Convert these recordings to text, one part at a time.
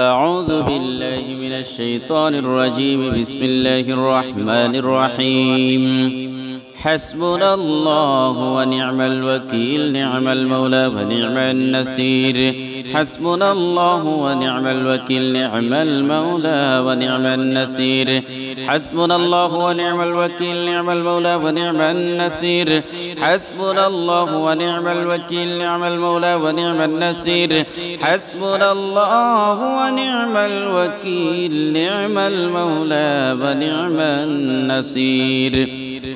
أعوذ بالله من الشيطان الرجيم. بسم الله الرحمن الرحيم. حسبنا الله ونعم الوكيل، نعم المولى ونعم النصير. حسبنا الله ونعم الوكيل، نعم المولى ونعم النصير. حسبنا الله ونعم الوكيل، نعم المولى ونعم النصير. حسبنا الله ونعم الوكيل، نعم المولى ونعم النصير. حسبنا الله ونعم الوكيل، نعم المولى ونعم النصير.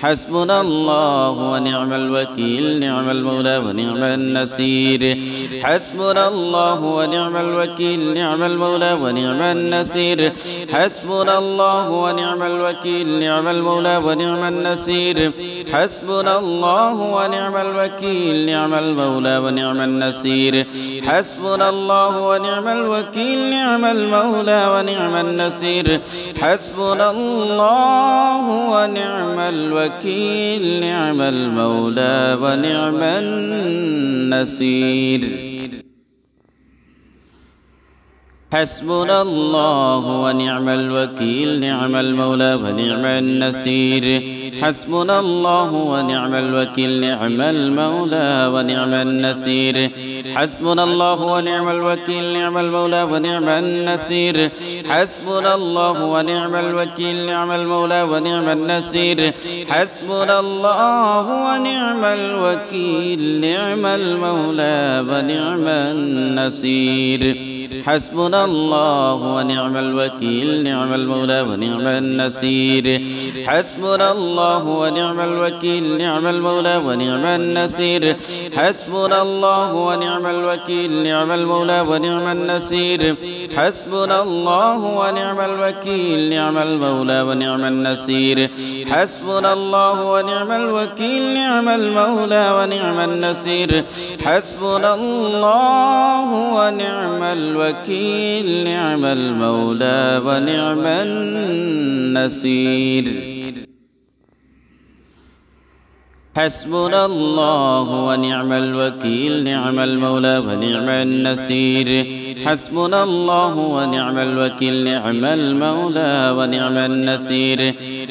حسبنا الله ونعم الوكيل، نعم المولى ونعم النصير. حسبنا الله ونعم الوكيل، نعم المولى ونعم النصير. حسبنا الله ونعم الوكيل، نعم المولى ونعم النصير. حسبنا الله ونعم الوكيل، نعم المولى ونعم النصير. حسبنا الله ونعم الوكيل، نعم المولى ونعم النصير. حسبنا الله ونعم الوكيل، نعم المولى ونعم النصير. حسبنا الله ونعم الوكيل، نعم المولى ونعم النصير. حسبنا الله ونعم الوكيل، نعم المولى ونعم النصير. حسبنا الله ونعم الوكيل، نعم المولى ونعم النصير. حسبنا الله ونعم الوكيل، نعم المولى ونعم النصير. حسبنا الله ونعم الوكيل، نعم المولى ونعم النصير. حسبنا الله ونعم الوكيل، نعم المولى ونعم النصير. حسبنا الله ونعم الوكيل، نعم المولى ونعم النصير. حسبنا الله ونعم الوكيل، نعم المولى ونعم النصير. حسبنا الله ونعم الوكيل، نعم المولى ونعم النصير. حسبنا الله ونعم الوكيل، نعم المولى ونعم النصير. حسبنا الله ونعم الوكيل، نعم المولى ونعم النصير. حسبنا الله ونعم الوكيل، نعم المولى ونعم النصير. حسبنا الله ونعم الوكيل، نعم المولى ونعم النصير. حسبنا الله ونعم الوكيل، نعم المولى ونعم النصير.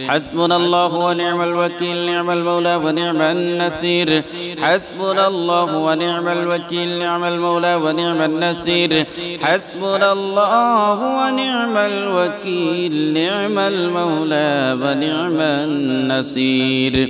حسبنا الله ونعم الوكيل، نعم المولى ونعم النصير. حسبنا الله ونعم الوكيل، نعم المولى ونعم النصير. حسبنا الله ونعم الوكيل، نعم المولى ونعم النصير.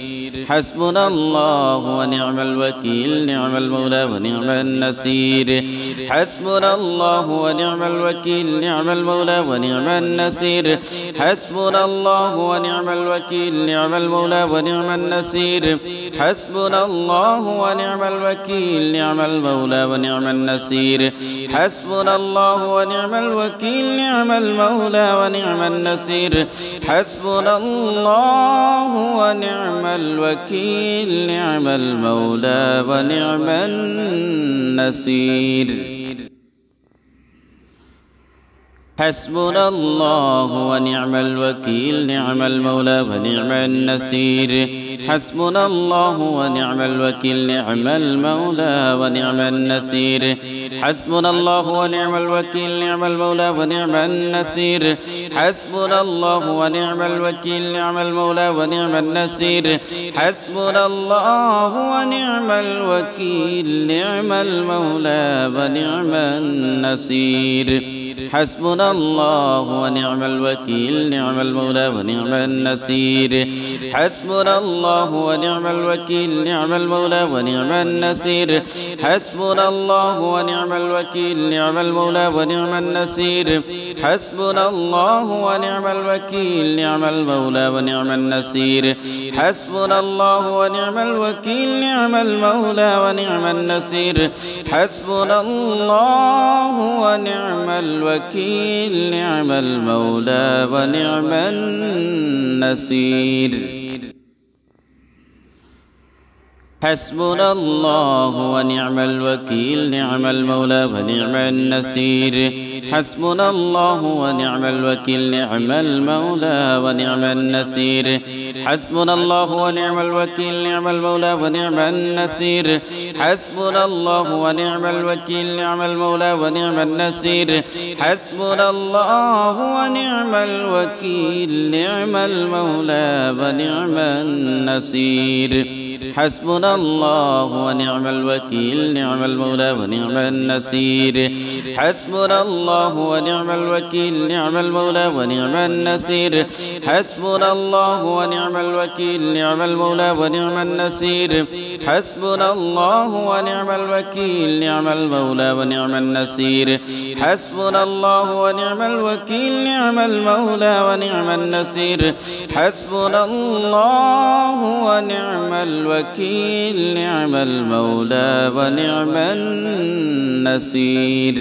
حسبنا الله ونعم الوكيل، نعم المولى ونعم النصير. حسبنا الله ونعم الوكيل، نعم المولى ونعم النصير. حسبنا الله ونعم الوكيل، نعم المولى ونعم النصير. حسبنا الله ونعم الوكيل، نعم المولى ونعم النصير. حسبنا الله ونعم الوكيل، نعم المولى ونعم النصير. حسبنا الله ونعم الوكيل، نعم المولى ونعم النصير. حسبنا الله ونعم الوكيل، نعم المولى ونعم النصير. حسبنا الله ونعم الوكيل، نعم المولى ونعم النصير. حسبنا الله ونعم الوكيل، نعم المولى ونعم النصير. حسبنا الله ونعم الوكيل، نعم المولى ونعم النصير. حسبنا الله ونعم الوكيل، نعم المولى ونعم النصير. حسبنا الله ونعم الوكيل، نعم المولى ونعم النصير. حسبنا الله ونعم الوكيل، نعم المولى ونعم النصير. حسبنا الله ونعم الوكيل، نعم المولى ونعم النصير. حسبنا الله ونعم الوكيل، نعم المولى ونعم النصير. حسبنا الله ونعم الوكيل، نعم المولى ونعم النصير. حسبنا الله ونعم الوكيل، نعم المولى ونعم النصير. حسبنا الله ونعم الوكيل، نعم المولى ونعم النصير. حسبنا الله ونعم الوكيل نعم المولى ونعم النصير حسبنا الله ونعم الوكيل نعم المولى ونعم النصير حسبنا الله ونعم الوكيل نعم المولى ونعم النصير حسبنا الله ونعم الوكيل نعم المولى ونعم النصير حسبنا الله ونعم الوكيل نعم المولى ونعم النصير حسبنا الله ونعم الوكيل نعم المولى ونعم النصير حسبنا الله ونعم الوكيل نعم المولى ونعم النصير حسبنا الله ونعم الوكيل نعم المولى ونعم النصير حسبنا الله ونعم الوكيل نعم المولى ونعم النصير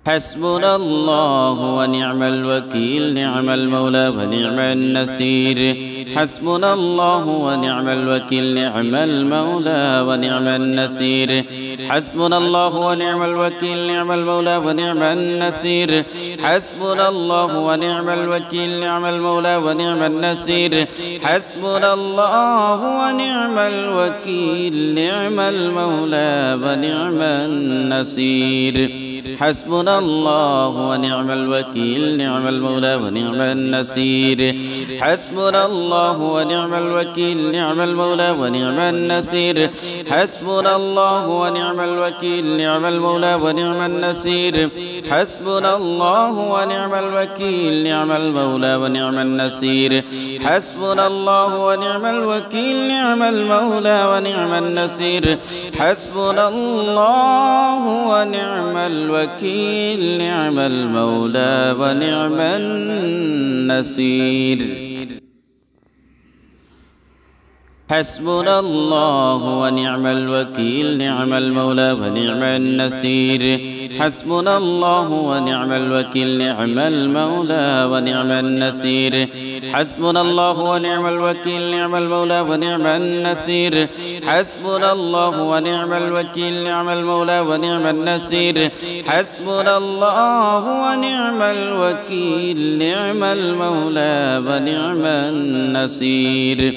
حسبنا الله ونعم الوكيل نعم المولى ونعم النصير حسبنا الله ونعم الوكيل نعم المولى ونعم النصير حسبنا الله ونعم الوكيل نعم المولى ونعم النصير حسبنا الله ونعم الوكيل نعم المولى ونعم النصير حسبنا الله ونعم الوكيل نعم المولى ونعم النصير حسبنا الله ونعم الوكيل نعم المولى ونعم النصير حسبنا الله ونعم الوكيل نعم المولى ونعم النصير حسبنا الله ونعم الوكيل نعم المولى ونعم النصير حسبنا الله ونعم الوكيل نعم المولى ونعم النصير حسبنا الله ونعم الوكيل نعم المولى ونعم النصير حسبنا الله ونعم الوكيل نعم المولى ونعم النصير حسبنا الله ونعم الوكيل نعم المولى ونعم النصير حسبنا الله ونعم الوكيل نعم المولى ونعم النصير حسبنا الله ونعم الوكيل نعم المولى ونعم النصير حسبنا الله ونعم الوكيل نعم المولى ونعم النصير حسبنا الله ونعم الوكيل نعم المولى ونعم النصير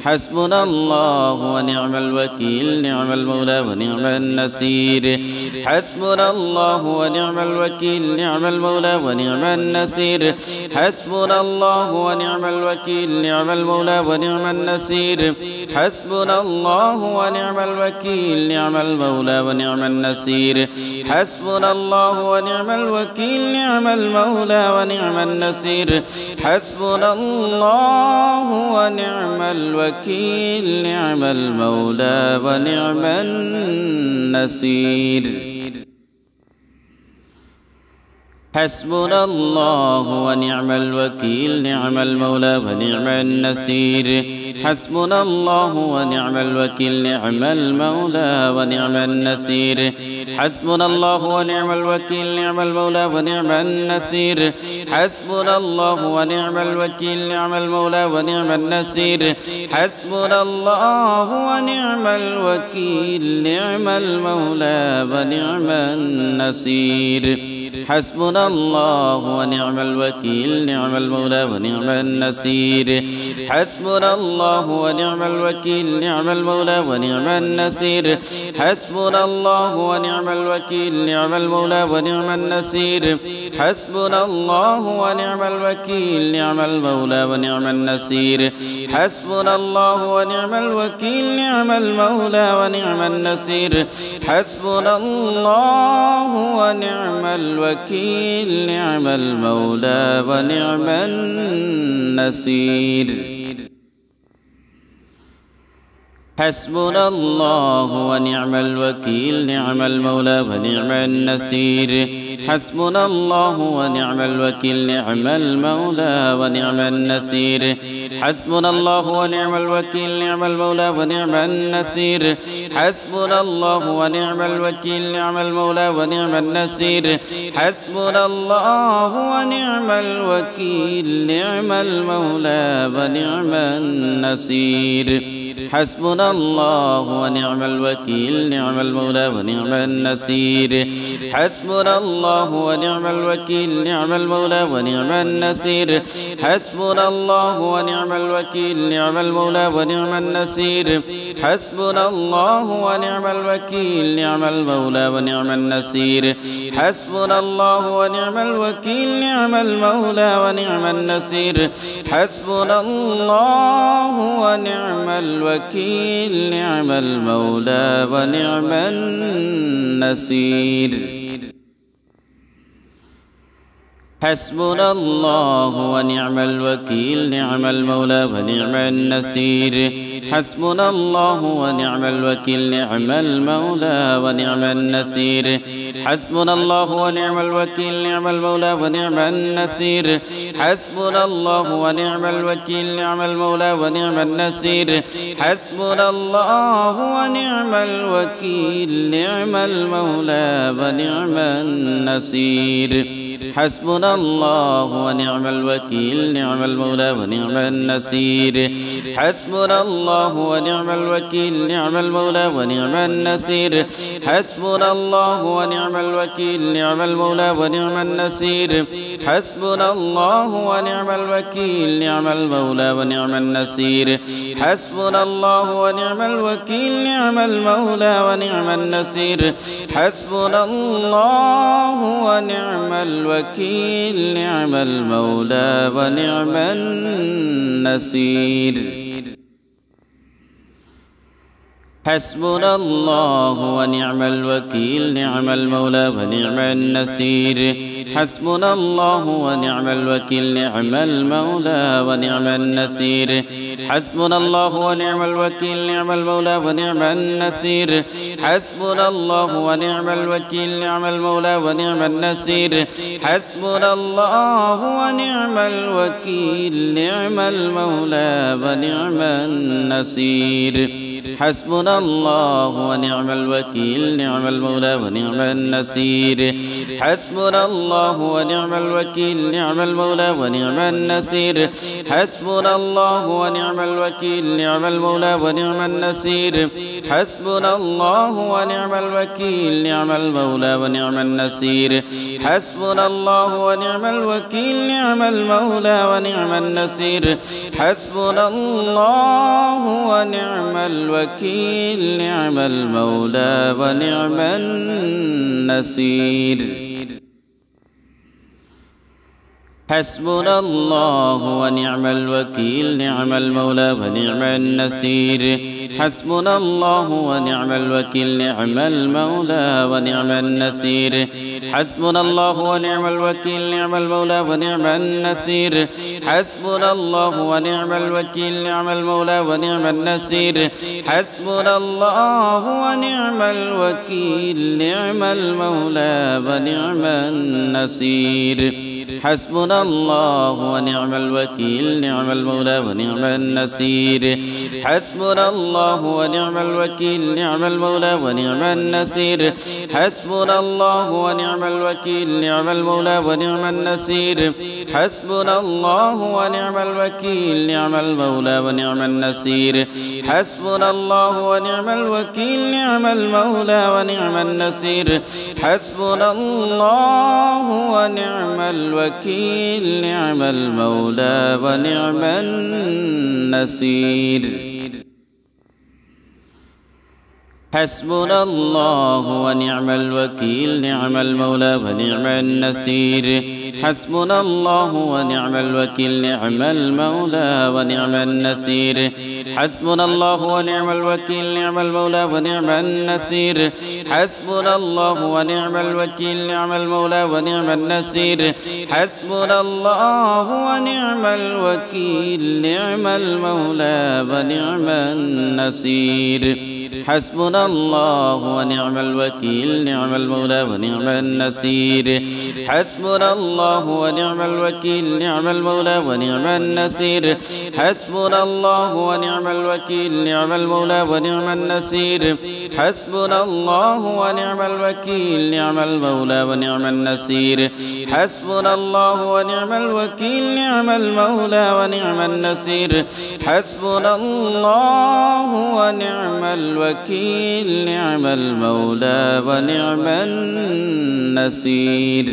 حسبنا الله ونعم الوكيل نعم المولى ونعم النصير حسبنا الله ونعم الوكيل نعم المولى ونعم النصير حسبنا الله ونعم الوكيل نعم المولى ونعم النصير حسبنا الله ونعم الوكيل نعم المولى ونعم النصير حسبنا الله ونعم الوكيل نعم المولى ونعم النصير حسبنا الله ونعم الوكيل نعم المولى ونعم النصير حسبنا الله ونعم الوكيل نعم المولى ونعم النصير حسبنا الله ونعم الوكيل نعم المولى ونعم النصير حسبنا الله ونعم الوكيل نعم المولى ونعم النصير حسبنا الله ونعم الوكيل نعم المولى ونعم النصير حسبنا الله ونعم الوكيل نعم المولى ونعم النصير حسبنا الله ونعم الوكيل نعم المولى ونعم النصير حسبنا الله ونعم الوكيل نعم المولى ونعم النصير حسبنا الله ونعم الوكيل نعم المولى ونعم النصير حسبنا الله ونعم الوكيل نعم المولى ونعم النصير حسبنا الله ونعم الوكيل نعم المولى ونعم النصير حسبنا الله ونعم الوكيل نعم المولى ونعم النصير حسبنا الله ونعم الوكيل نعم المولى ونعم النصير حسبنا الله ونعم الوكيل نعم المولى ونعم النصير حسبنا الله ونعم الوكيل نعم المولى ونعم النصير حسبنا الله ونعم الوكيل نعم المولى ونعم النصير حسبنا الله ونعم الوكيل نعم المولى ونعم النصير حسبنا الله ونعم الوكيل نعم المولى ونعم النصير حسبنا الله ونعم الوكيل نعم المولى ونعم النصير حسبنا الله ونعم الوكيل نعم المولى ونعم النصير حسبنا الله ونعم الوكيل نعم المولى ونعم النصير حسبنا الله ونعم الوكيل نعم المولى ونعم النصير حسبنا الله ونعم الوكيل نعم المولى ونعم النصير حسبنا الله ونعم الوكيل نعم المولى ونعم النصير حسبنا الله ونعم الوكيل نعم المولى ونعم النصير حسبنا الله ونعم الوكيل نعم المولى ونعم النصير حسبنا الله ونعم الوكيل نعم المولى ونعم النصير حسبنا الله ونعم الوكيل نعم المولى ونعم النصير حسبنا الله ونعم الوكيل نعم المولى ونعم النصير حسبنا الله ونعم الوكيل نعم المولى ونعم النصير حسبنا الله ونعم الوكيل نعم المولى ونعم النصير حسبنا الله ونعم الوكيل نعم المولى ونعم النصير حسبنا الله ونعم الوكيل نعم المولى ونعم النصير حسبنا الله ونعم الوكيل نعم المولى ونعم النصير حسبنا الله ونعم الوكيل نعم المولى ونعم النصير حسبنا الله ونعم الوكيل نعم المولى ونعم النصير حسبنا الله ونعم الوكيل نعم المولى ونعم النصير حسبنا الله ونعم الوكيل نعم المولى ونعم النصير حسبنا الله ونعم الوكيل نعم المولى ونعم النصير حسبنا الله ونعم الوكيل نعم المولى ونعم النصير حسبنا الله ونعم الوكيل نعم المولى ونعم النصير حسبنا الله ونعم الوكيل نعم المولى ونعم النصير حسبنا الله ونعم الوكيل نعم المولى ونعم النصير حسبنا الله ونعم الوكيل نعم المولى ونعم النصير حسبنا الله ونعم الوكيل نعم المولى ونعم النصير حسبنا الله ونعم الوكيل نعم المولى ونعم النصير حسبنا الله ونعم الوكيل نعم المولى ونعم النصير حسبنا الله ونعم الوكيل نعم المولى ونعم النصير حسبنا الله ونعم الوكيل نعم المولى ونعم النصير حسبنا الله ونعم الوكيل نعم المولى ونعم النصير حسبنا الله ونعم الوكيل نعم المولى ونعم النصير حسبنا الله ونعم الوكيل نعم المولى ونعم النصير حسبنا الله ونعم الوكيل نعم المولى ونعم النصير حسبنا الله ونعم الوكيل نعم المولى ونعم النصير حسبنا الله ونعم الوكيل نعم المولى ونعم النصير حسبنا الله ونعم الوكيل نعم المولى ونعم النصير حسبنا الله ونعم الوكيل نعم المولى ونعم النصير حسبنا الله ونعم الوكيل نعم المولى ونعم النصير حسبنا الله ونعم الوكيل نعم المولى ونعم النصير حسبنا الله ونعم الوكيل نعم المولى ونعم النصير حسبنا الله ونعم الوكيل نعم المولى ونعم النصير حسبنا الله ونعم الوكيل نعم المولى ونعم النصير حسبنا الله ونعم الوكيل نعم المولى ونعم النصير حسبنا الله ونعم ونعم الوكيل نعم المولى ونعم النصير حسبنا الله ونعم الوكيل نعم المولى ونعم النصير حسبنا الله ونعم الوكيل نعم المولى ونعم النصير حسبنا الله ونعم الوكيل نعم المولى ونعم النصير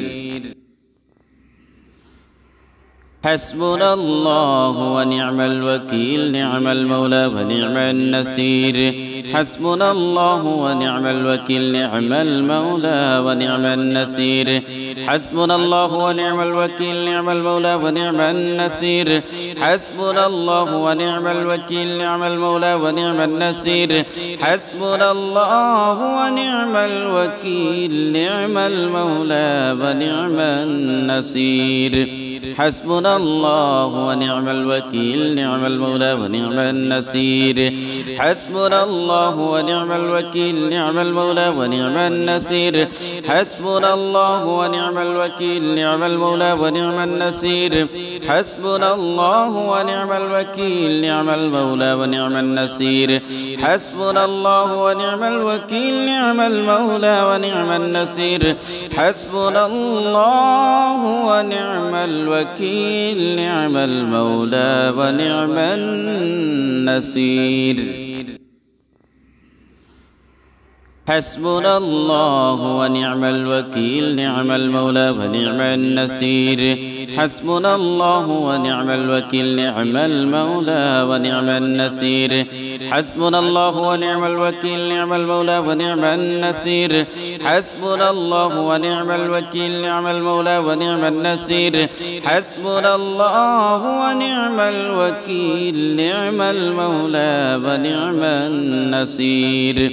حسبنا الله ونعم الوكيل نعم المولى ونعم النصير حسبنا الله ونعم الوكيل نعم المولى ونعم النصير حسبنا الله ونعم الوكيل نعم المولى ونعم النصير حسبنا الله ونعم الوكيل نعم المولى ونعم النصير حسبنا الله ونعم الوكيل نعم المولى ونعم النصير حسبنا الله ونعم الوكيل نعم المولى ونعم النصير حسبنا الله ونعم الوكيل نعم المولى ونعم النصير حسبنا الله ونعم الوكيل نعم المولى ونعم النصير حسبنا الله ونعم الوكيل نعم المولى ونعم النصير حسبنا الله ونعم الوكيل نعم المولى ونعم النصير حسبنا الله ونعم الوكيل نعم المولى ونعم النصير حسبنا الله ونعم الوكيل نعم المولى ونعم النصير حسبنا الله ونعم الوكيل نعم المولى ونعم النصير حسبنا الله ونعم الوكيل نعم المولى ونعم النصير حسبنا الله ونعم الوكيل نعم المولى ونعم النصير حسبنا الله ونعم الوكيل نعم المولى ونعم النصير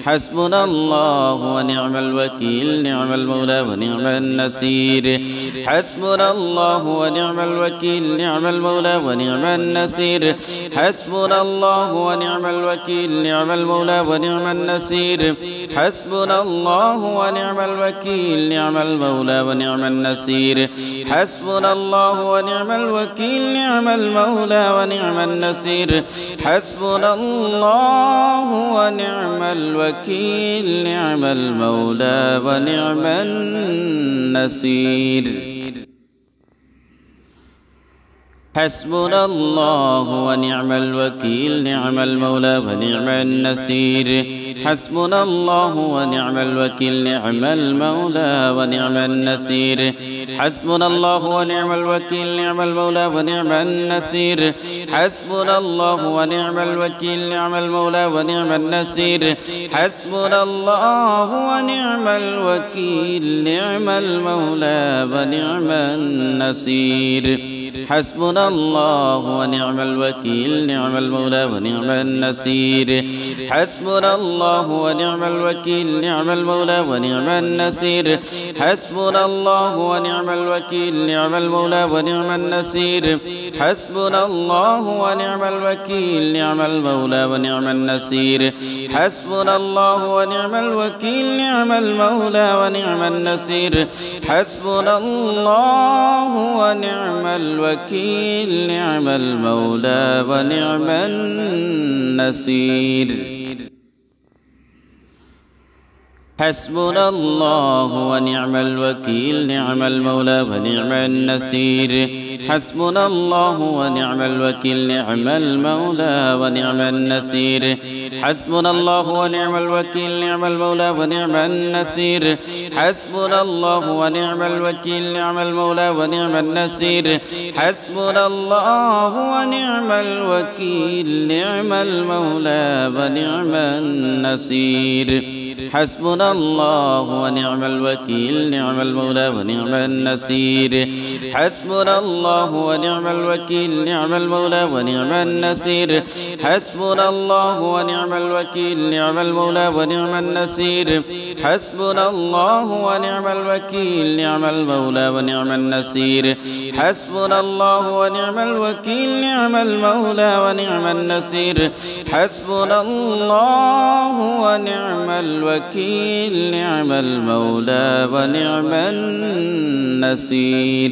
حسبنا الله ونعم الوكيل نعم المولى ونعم النصير حسبنا الله ونعم الوكيل نعم المولى ونعم النصير حسبنا الله ونعم الوكيل نعم المولى ونعم النصير حسبنا الله ونعم الوكيل نعم المولى ونعم النصير حسبنا الله ونعم الوكيل نعم المولى ونعم النصير حسبنا الله ونعم الوكيل نعم المولى ونعم النصير حسبنا الله ونعم الوكيل نعم المولى ونعم النصير حسبنا الله ونعم الوكيل نعم المولى ونعم النصير حسبنا الله ونعم الوكيل نعم المولى ونعم النصير حسبنا الله ونعم الوكيل نعم المولى ونعم النصير حسبنا الله ونعم الوكيل نعم المولى ونعم النصير حسبنا الله ونعم الوكيل نعم المولى ونعم النصير حسبنا الله ونعم الوكيل نعم المولى ونعم النصير حسبنا الله ونعم الوكيل نعم المولى ونعم النصير حسبنا الله ونعم الوكيل نعم المولى ونعم النصير حسبنا الله ونعم الوكيل نعم المولى ونعم النصير حسبنا الله ونعم الوكيل نعم المولى ونعم النصير حسبنا الله ونعم الوكيل نعم المولى ونعم النصير حسبنا الله ونعم الوكيل نعم المولى ونعم النصير حسبنا الله ونعم الوكيل نعم المولى ونعم النصير حسبنا الله ونعم الوكيل نعم المولى ونعم النصير حسبنا الله ونعم الوكيل نعم المولى ونعم النصير حسبنا الله ونعم الوكيل نعم المولى ونعم النصير حسبنا الله ونعم الوكيل نعم المولى ونعم النصير حسبنا الله ونعم الوكيل نعم المولى ونعم النصير حسبنا الله ونعم الوكيل نعم المولى ونعم النصير حسبنا الله ونعم الوكيل نعم المولى ونعم النصير حسبنا الله ونعم الوكيل نعم المولى ونعم النصير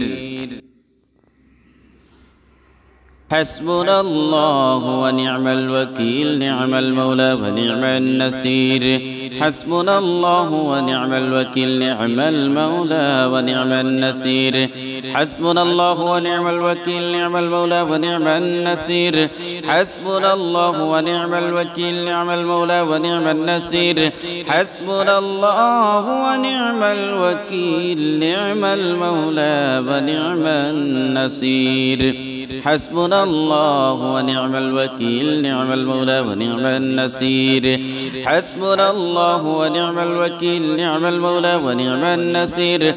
حسبنا الله ونعم الوكيل نعم المولى ونعم النصير حسبنا الله ونعم الوكيل نعم المولى ونعم النصير حسبنا الله ونعم الوكيل نعم المولى ونعم النصير حسبنا الله ونعم الوكيل نعم المولى ونعم النصير حسبنا الله ونعم الوكيل نعم المولى ونعم النصير حسبنا الله ونعم الوكيل نعم المولى ونعم النصير حسبنا الله ونعم الوكيل نعم المولى ونعم النصير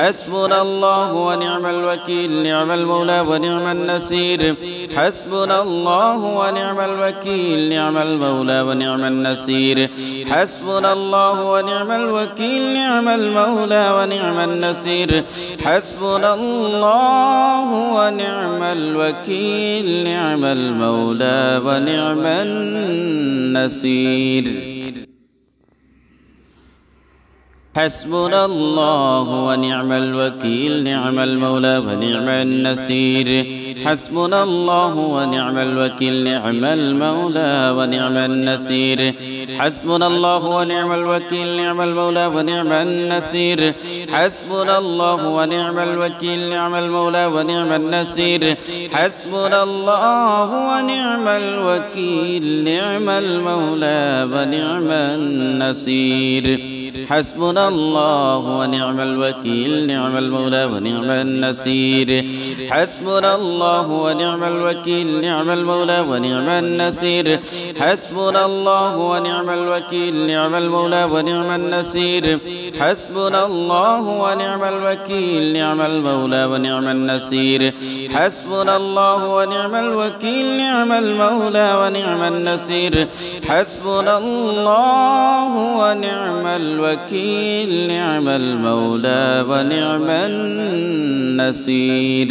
حسبنا الله ونعم الوكيل نعم المولى ونعم النصير حسبنا الله ونعم الوكيل نعم المولى ونعم النصير حسبنا الله ونعم الوكيل نعم المولى ونعم النصير حسبنا الله ونعم الوكيل نعم المولى ونعم النصير حسبنا الله ونعم الوكيل نعم المولى ونعم النصير حسبنا الله ونعم الوكيل نعم المولى ونعم النصير حسبنا الله ونعم الوكيل نعم المولى ونعم النصير حسبنا الله ونعم الوكيل نعم المولى ونعم النصير حسبنا الله ونعم الوكيل نعم المولى ونعم النصير حسبنا الله ونعم الوكيل نعم المولى ونعم النصير حسبنا الله ونعم الوكيل نعم المولى ونعم النصير حسبنا الله ونعم الوكيل نعم المولى ونعم النصير حسبنا الله ونعم الوكيل نعم المولى ونعم النصير حسبنا الله ونعم الوكيل نعم المولى ونعم النصير حسبنا الله ونعم الوكيل نعم المولى ونعم النصير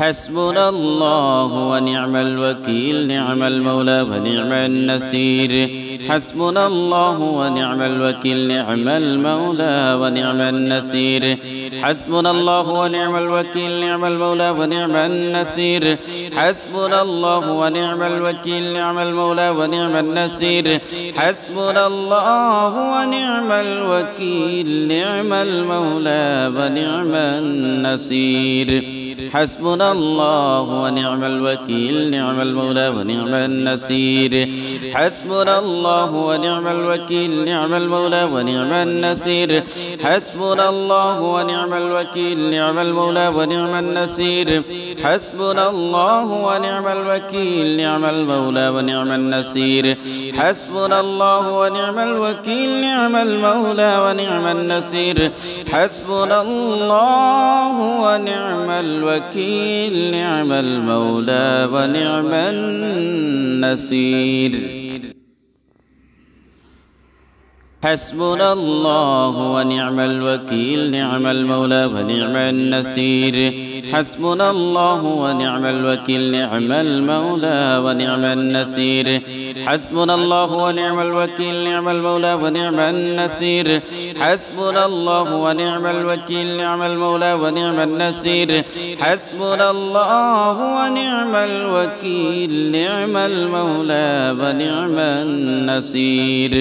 حسبنا الله ونعم الوكيل نعم المولى ونعم النصير حسبنا الله ونعم الوكيل نعم المولى ونعم النصير حسبنا الله ونعم الوكيل نعم المولى ونعم النصير حسبنا الله ونعم الوكيل نعم المولى ونعم النصير حسبنا الله ونعم الوكيل نعم المولى ونعم النصير حسبنا الله ونعم الوكيل نعم المولى ونعم النصير حسبنا الله ونعم الوكيل نعم المولى ونعم النصير حسبنا الله ونعم الوكيل نعم المولى ونعم النصير حسبنا الله ونعم الوكيل نعم المولى ونعم النصير حسبنا الله ونعم الوكيل نعم المولى ونعم النصير حسبنا الله ونعم الوكيل نعم المولى ونعم النصير حسبنا الله ونعم الوكيل نعم المولى ونعم النصير حسبنا الله ونعم الوكيل نعم المولى ونعم النصير حسبنا الله ونعم الوكيل نعم المولى ونعم النصير حسبنا الله ونعم الوكيل نعم المولى ونعم النصير حسبنا الله ونعم الوكيل نعم المولى ونعم النصير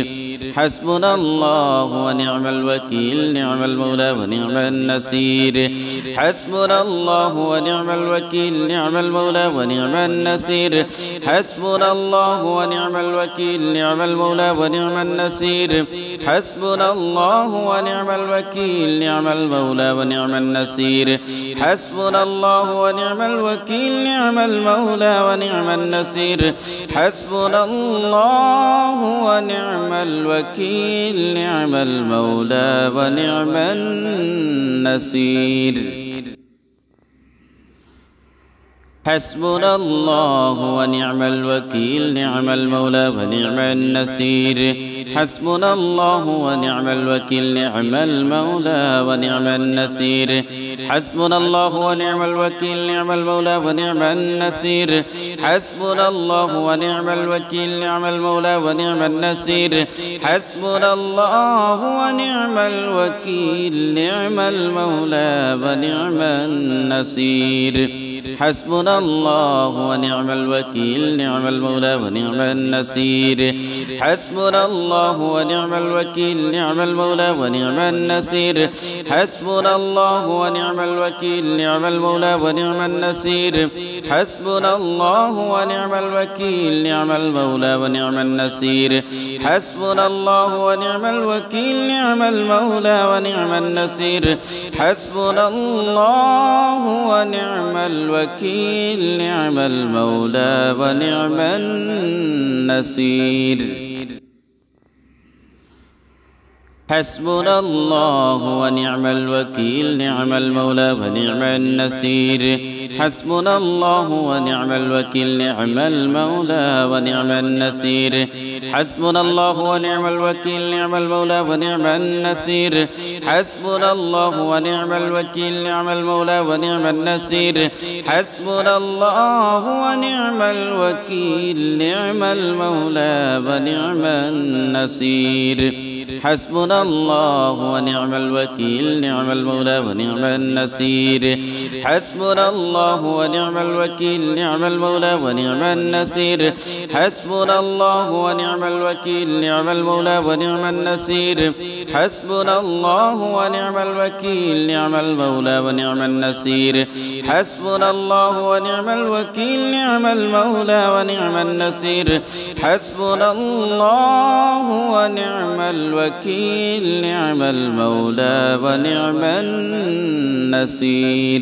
حسبنا الله ونعم الوكيل نعم المولى ونعم النصير حسبنا الله ونعم الوكيل نعم المولى ونعم النصير حسبنا الله ونعم الوكيل نعم المولى ونعم النصير حسبنا الله ونعم الوكيل نعم المولى ونعم النصير حسبنا الله ونعم الوكيل نعم المولى ونعم النصير حسبنا الله ونعم الوكيل نعم المولى ونعم النصير حسبنا الله ونعم الوكيل نعم المولى ونعم النصير حسبنا الله ونعم الوكيل نعم المولى ونعم النصير حسبنا الله ونعم الوكيل نعم المولى ونعم النصير حسبنا الله ونعم الوكيل نعم المولى ونعم النصير حسبنا الله ونعم الوكيل نعم المولى ونعم النصير حسبنا الله ونعم الوكيل نعم المولى ونعم النصير حسبنا الله ونعم الوكيل نعم المولى ونعم النصير حسبنا الله ونعم الوكيل نعم المولى ونعم النصير حسبنا الله ونعم الوكيل نعم المولى ونعم النصير حسبنا الله ونعم الوكيل نعم المولى ونعم النصير حسبنا الله ونعم الوكيل نعم المولى ونعم النصير حسبنا الله ونعم الوكيل نعم المولى ونعم النصير حسبنا الله ونعم الوكيل نعم المولى ونعم النصير حسبنا الله ونعم الوكيل نعم المولى ونعم النصير حسبنا الله ونعم الوكيل نعم المولى ونعم النصير حسبنا الله ونعم الوكيل نعم المولى ونعم النصير حسبنا الله ونعم الوكيل نعم المولى ونعم النصير حسبنا الله ونعم الوكيل نعم المولى ونعم النصير حسبنا الله ونعم الوكيل نعم المولى ونعم النصير حسبنا الله ونعم الوكيل نعم المولى ونعم النصير حسبنا الله ونعم الوكيل نعم المولى ونعم النصير حسبنا الله ونعم الوكيل نعم المولى ونعم النصير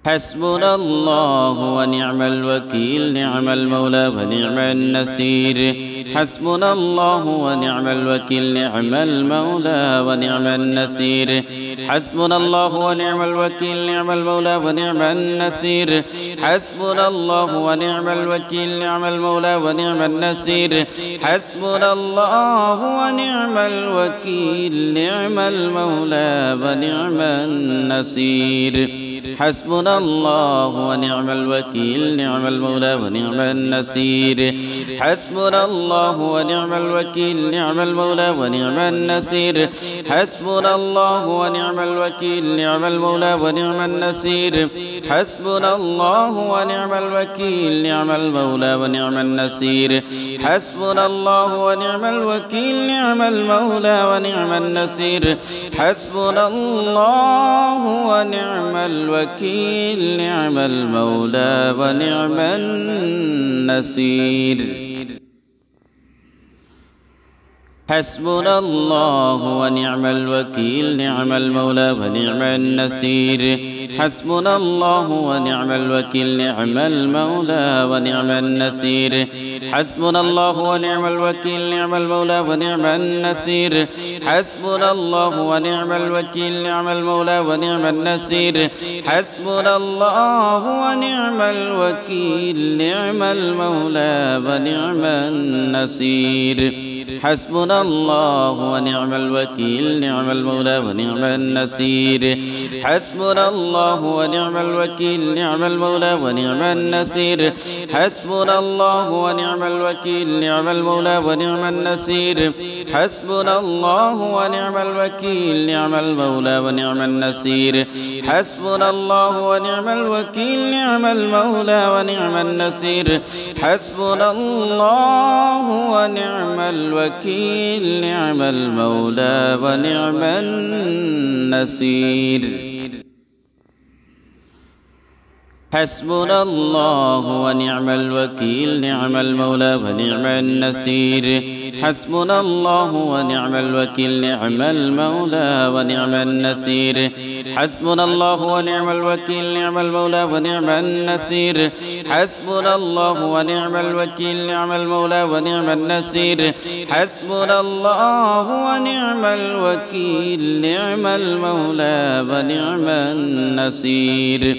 حسبنا الله ونعم الوكيل نعم المولى ونعم النصير حسبنا الله ونعم الوكيل نعم المولى ونعم النصير حسبنا الله ونعم الوكيل نعم المولى ونعم النصير حسبنا الله ونعم الوكيل نعم المولى ونعم النصير حسبنا الله ونعم الوكيل نعم المولى ونعم النصير حسبنا الله ونعم الوكيل نعم المولى ونعم النصير حسبنا الله ونعم الوكيل نعم المولى ونعم النصير حسبنا الله ونعم الوكيل نعم المولى ونعم النصير حسبنا الله ونعم الوكيل نعم المولى ونعم النصير حسبنا الله ونعم الوكيل نعم المولى ونعم النصير حسبنا الله ونعم الوكيل نعم المولى ونعم النصير حسبنا الله ونعم الوكيل نعم المولى ونعم النصير حسبنا الله ونعم الوكيل نعم المولى ونعم النصير حسبنا الله ونعم الوكيل نعم المولى ونعم النصير حسبنا الله ونعم الوكيل نعم المولى ونعم النصير حسبنا الله ونعم الوكيل نعم المولى ونعم النصير حسبنا الله ونعم الوكيل نعم المولى ونعم النصير حسبنا الله ونعم الوكيل نعم المولى ونعم النصير حسبنا الله ونعم الوكيل نعم المولى ونعم النصير حسبنا الله ونعم الوكيل نعم المولى ونعم النصير حسبنا الله ونعم الوكيل نعم المولى ونعم النصير حسبنا الله ونعم الوكيل نعم المولى ونعم النصير حسبنا الله ونعم الوكيل نعم المولى ونعم النصير حسبنا الله ونعم الوكيل نعم المولى ونعم النصير حسبنا الله ونعم الوكيل نعم المولى ونعم النصير حسبنا الله ونعم الوكيل نعم المولى ونعم النصير حسبنا الله ونعم الوكيل نعم المولى ونعم النصير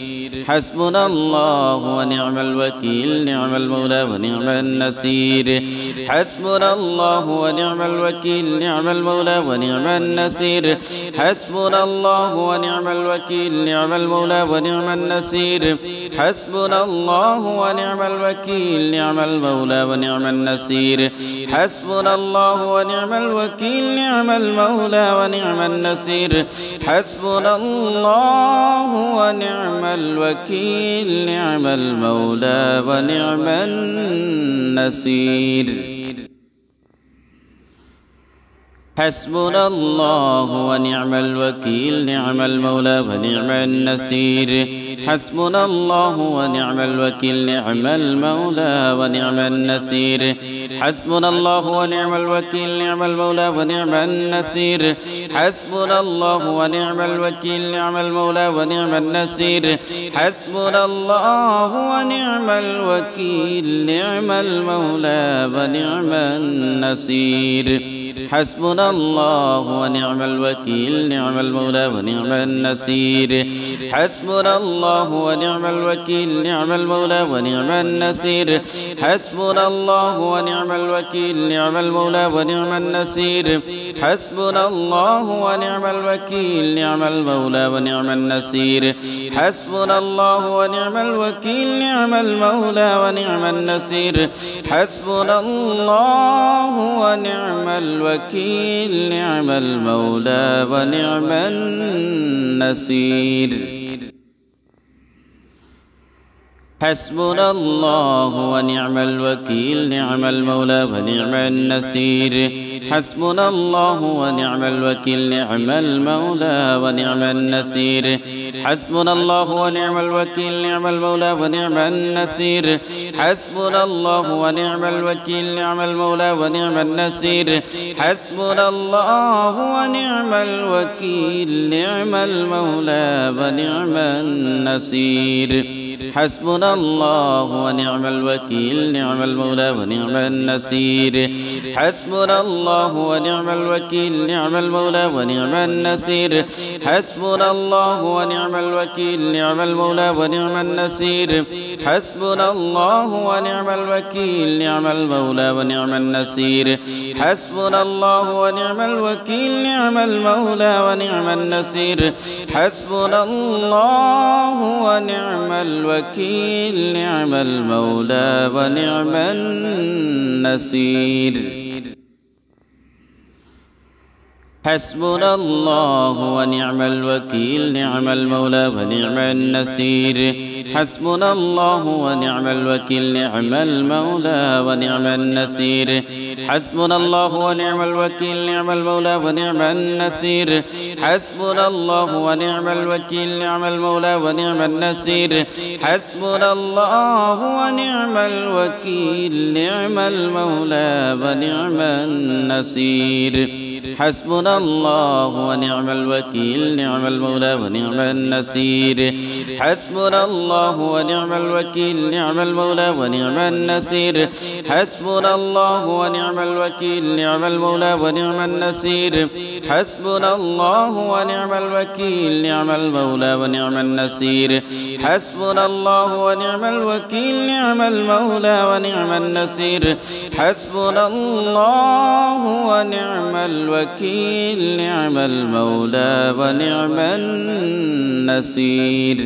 حسبنا الله ونعم الوكيل نعم المولى ونعم النصير حسبنا الله ونعم الوكيل نعم المولى ونعم النصير حسبنا الله ونعم الوكيل نعم المولى ونعم النصير حسبنا الله ونعم الوكيل نعم المولى ونعم النصير حسبنا الله ونعم الوكيل نعم المولى ونعم النصير حسبنا الله ونعم الوكيل نعم المولى ونعم النصير حسبنا الله ونعم الوكيل نعم المولى ونعم النصير حسبنا الله ونعم الوكيل نعم المولى ونعم النصير حسبنا الله ونعم الوكيل نعم المولى ونعم النصير حسبنا الله ونعم الوكيل نعم المولى ونعم النصير حسبنا الله ونعم الوكيل نعم المولى ونعم النصير حسبنا الله ونعم الوكيل نعم المولى ونعم النصير حسبنا الله ونعم الوكيل نعم المولى ونعم النصير حسبنا الله ونعم الوكيل نعم المولى ونعم النصير حسبنا الله ونعم الوكيل نعم المولى ونعم النصير حسبنا الله ونعم الوكيل نعم المولى ونعم النصير حسبنا الله ونعم الوكيل نعم المولى ونعم النصير حسبنا الله ونعم الوكيل نعم المولى ونعم النصير حسبنا الله ونعم الوكيل نعم المولى ونعم النصير حسبنا الله ونعم الوكيل نعم المولى ونعم النصير حسبنا الله ونعم الوكيل نعم المولى ونعم النصير حسبنا الله ونعم الوكيل نعم المولى ونعم النصير حسبنا الله ونعم الوكيل نعم المولى ونعم النصير حسبنا الله ونعم الوكيل نعم المولى ونعم النصير حسبنا الله ونعم الوكيل نعم المولى ونعم النصير حسبنا الله ونعم الوكيل نعم المولى ونعم النصير حسبنا الله ونعم الوكيل نعم المولى ونعم النصير حسبنا الله ونعم الوكيل نعم المولى ونعم النصير حسبنا الله ونعم الوكيل نعم المولى ونعم النصير حسبنا الله ونعم الوكيل نعم المولى ونعم النصير حسبنا الله ونعم الوكيل نعم المولى ونعم النصير حسبنا الله ونعم الوكيل نعم المولى ونعم النصير حسبنا الله ونعم الوكيل نعم المولى ونعم النصير حسبنا الله ونعم الوكيل نعم المولى ونعم النصير حسبنا الله ونعم الوكيل نعم المولى ونعم النصير حسبنا الله ونعم الوكيل نعم المولى ونعم النصير حسبنا الله ونعم الوكيل نعم المولى ونعم النصير حسبنا الله ونعم الوكيل نعم المولى ونعم النصير حسبنا الله ونعم الوكيل نعم المولى ونعم النصير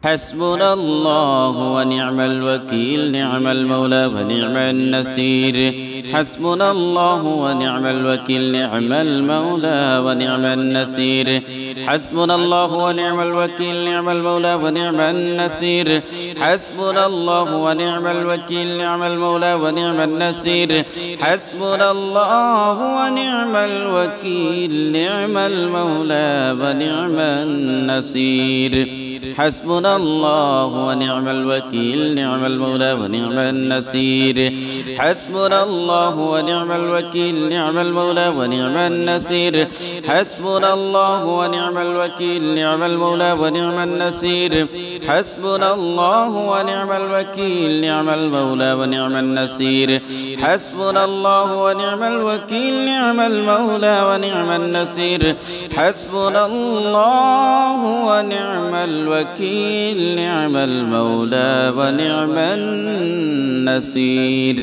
حسبنا الله ونعم الوكيل نعم المولى ونعم النصير حسبنا الله ونعم الوكيل نعم المولى ونعم النصير حسبنا الله ونعم الوكيل نعم المولى ونعم النصير حسبنا الله ونعم الوكيل نعم المولى ونعم النصير حسبنا الله ونعم الوكيل نعم المولى ونعم النصير حسبنا الله ونعم الوكيل نعم المولى ونعم النصير حسبنا الله ونعم الوكيل نعم المولى ونعم النصير حسبنا الله ونعم الوكيل نعم المولى ونعم النصير حسبنا الله ونعم الوكيل نعم المولى ونعم النصير حسبنا الله ونعم الوكيل نعم المولى ونعم النصير حسبنا الله ونعم الوكيل نعم المولى ونعم النصير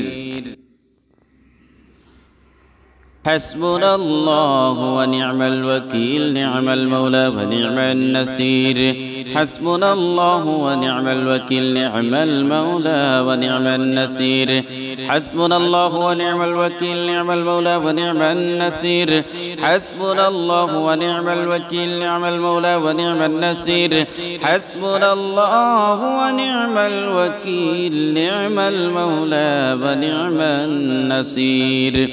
حسبنا الله ونعم الوكيل نعم المولى ونعم النصير حسبنا الله ونعم الوكيل نعم المولى ونعم النصير حسبنا الله ونعم الوكيل نعم المولى ونعم النصير حسبنا الله ونعم الوكيل نعم المولى ونعم النصير حسبنا الله ونعم الوكيل نعم المولى ونعم النصير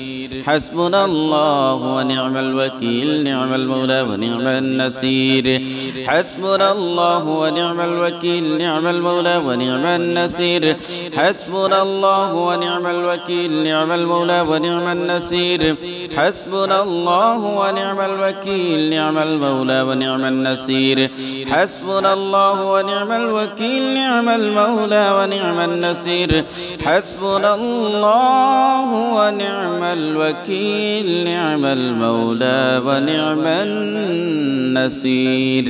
حسبنا الله ونعم الوكيل نعم المولى ونعم النصير حسبنا الله ونعم الوكيل نعم المولى ونعم النصير حسبنا الله ونعم الوكيل نعم المولى ونعم النصير حسبنا الله ونعم الوكيل نعم المولى ونعم النصير حسبنا الله ونعم الوكيل نعم المولى ونعم النصير حسبنا الله ونعم الوكيل نعم المولى ونعم النصير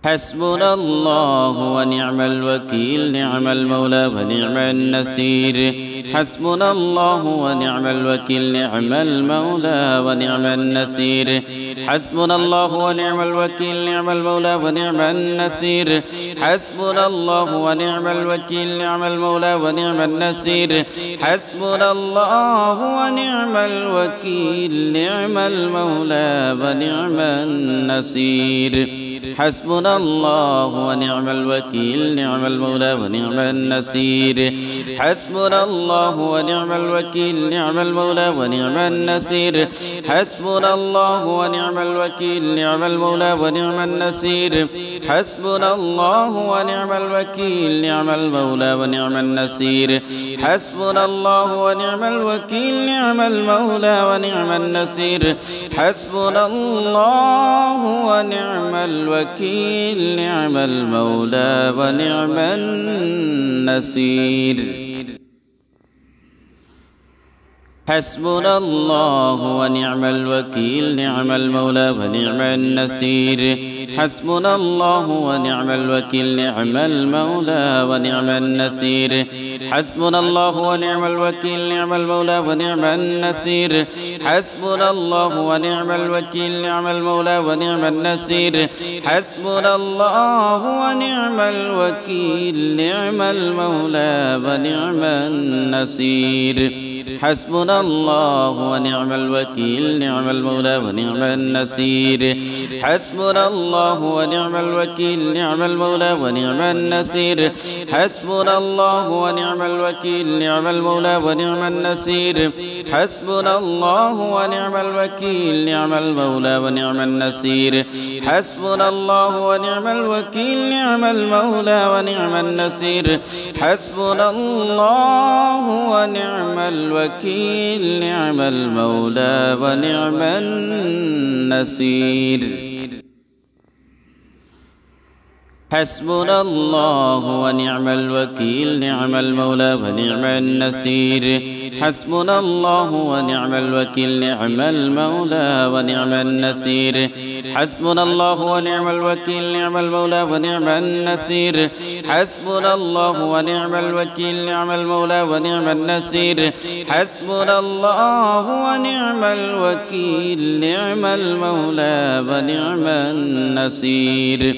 حسبنا الله ونعم الوكيل نعم المولى ونعم النصير حسبنا الله ونعم الوكيل نعم المولى ونعم النصير حسبنا الله ونعم الوكيل نعم المولى ونعم النصير حسبنا الله ونعم الوكيل نعم المولى ونعم النصير حسبنا الله ونعم الوكيل نعم المولى ونعم النصير حسبنا الله ونعم الوكيل نعم المولى ونعم النصير حسبنا الله ونعم الوكيل نعم المولى ونعم النصير حسبنا الله ونعم الوكيل نعم المولى ونعم النصير حسبنا الله ونعم الوكيل نعم المولى ونعم النصير حسبنا الله ونعم الوكيل نعم المولى ونعم النصير حسبنا الله ونعم الوكيل نعم المولى ونعم النصير حسبنا الله ونعم الوكيل نعم المولى ونعم النصير حسبنا الله ونعم الوكيل نعم المولى ونعم النصير حسبنا الله ونعم الوكيل نعم المولى ونعم النصير حسبنا الله ونعم الوكيل نعم المولى ونعم النصير حسبنا الله ونعم الوكيل نعم المولى ونعم النصير حسبنا الله ونعم الوكيل نعم المولى ونعم النصير حسبنا الله ونعم الوكيل نعم المولى ونعم النصير حسبنا الله ونعم الوكيل نعم المولى ونعم النصير حسبنا الله ونعم الوكيل نعم المولى ونعم النصير حسبنا الله ونعم الوكيل نعم المولى ونعم النصير حسبنا الله ونعم الوكيل نعم المولى ونعم النصير حسبنا الله ونعم الوكيل نعم المولى ونعم النصير حسبنا الله ونعم الوكيل نعم المولى ونعم النصير حسبنا الله ونعم الوكيل نعم المولى ونعم النصير حسبنا الله ونعم الوكيل نعم المولى ونعم النصير حسبنا الله ونعم الوكيل نعم المولى ونعم النصير